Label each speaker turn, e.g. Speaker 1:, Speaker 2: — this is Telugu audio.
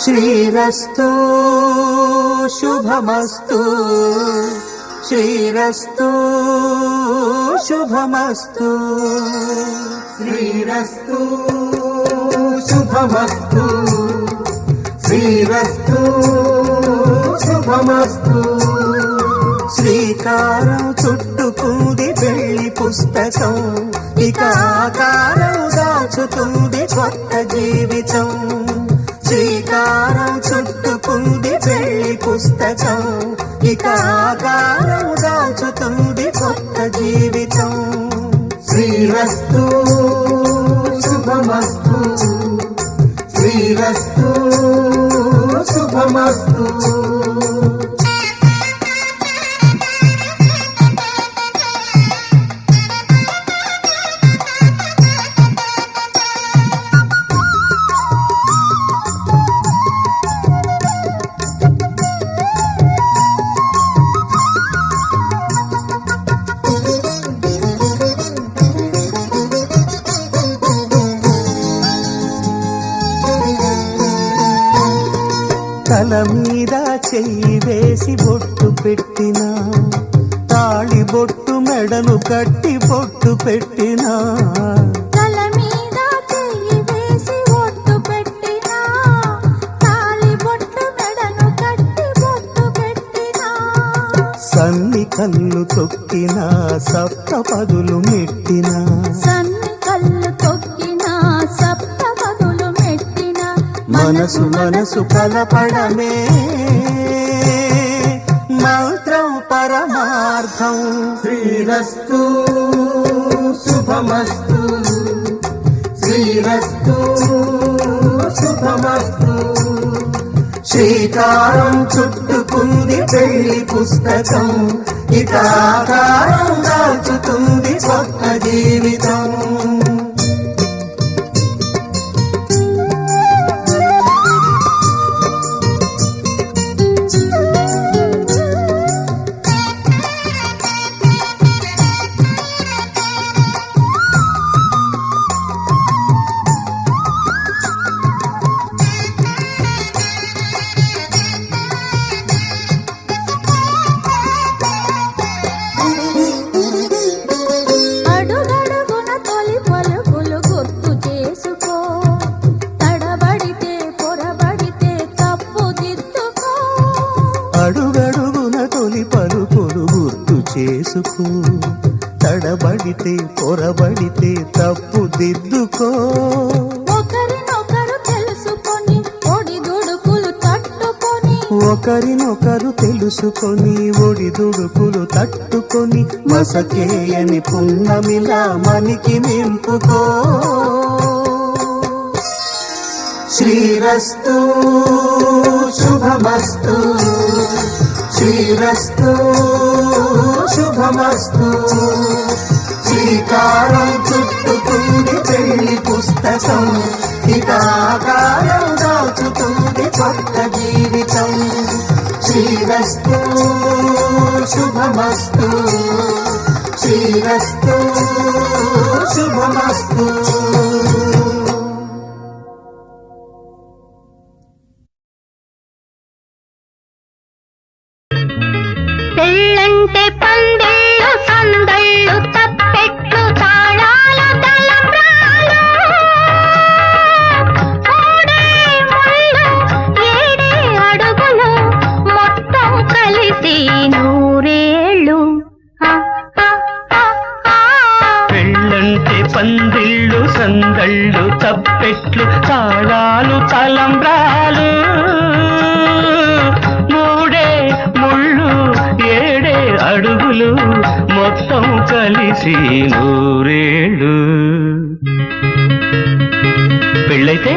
Speaker 1: శ్రీరస్తు శుభమస్తు, శ్రీరస్తు శుభమస్తు, శ్రీరస్తు శుభమస్తు, శ్రీరస్తు శుభమస్తు. శ్రీకారం చుట్టుకుంది పెళ్లి పుస్తకం, ఇక ఆకారం దాచుతుంది కొత్త జీవితం. శ్రీకారం చుట్టుకుంది పెళ్లి పుస్తకం, ఇక ఆకారం దాచుతుంది కొత్త జీవితం. శ్రీరస్తు శుభమస్తు, శ్రీరస్తు శుభమస్తు. తల మీద చెయ్యి వేసి బొట్టు పెట్టినా, తాళి బొట్టు మెడను కట్టి బొట్టు పెట్టినా,
Speaker 2: తల మీద చెయ్యి వేసి బొట్టు పెట్టినా, తాళి బొట్టు మెడను కట్టి బొట్టు పెట్టినా,
Speaker 1: సన్ని కళ్ళు తొక్కినా సప్త పదులు మెట్టినా,
Speaker 2: సన్ని కళ్ళు తొక్కినా సప్త పదులు మెట్టినా,
Speaker 1: మనసు మనసు కలపడమే మంత్రం పరమార్థం. శ్రీరస్తు శుభమస్తు, శ్రీరస్తు శుభమస్తు. శ్రీకారం చుట్టుకుంది పెళ్లి పుస్తకం, ఇక ఆకారం దాచుతుంది కొత్త జీవితం. అడుగడుగున తొలి పలుకులు గుర్తు చేసుకో, తడబడితే పొరబడితే తప్పు దిద్దుకో.
Speaker 2: ఒకరినొకరు తెలుసుకొని ఒడిదుడుకులు తట్టుకొని,
Speaker 1: ఒకరినొకరు తెలుసుకొని ఒడిదుడుకులు తట్టుకొని, మసకేయని పున్నమిలా మనికి నింపుకో. శ్రీరస్తు శుభమస్తు, శ్రీరస్తు శుభమస్తు. శ్రీకారం చుట్టుకుంది పెళ్లి పుస్తకం, ఇక ఆకారం దాచుతుంది కొత్త జీవితం. శ్రీరస్తు శుభమస్తు, శ్రీరస్తు శుభమస్తు.
Speaker 2: పెళ్ళంటే పందిళ్ళు సందళ్ళు తప్పెట్లు తాళాలు తలంబ్రాలు, మూడే ముళ్ళు ఏడే అడుగులు మొత్తం కలిసి నూరేళ్ళు.
Speaker 1: పెళ్ళంటే పందిళ్ళు సందళ్ళు తప్పెట్లు తాళాలు తలంబ్రాలు, మూడే ముళ్ళు ఏడే అడుగులు మొత్తం కలిసి నూరేళ్ళు.
Speaker 2: పెళ్ళైతే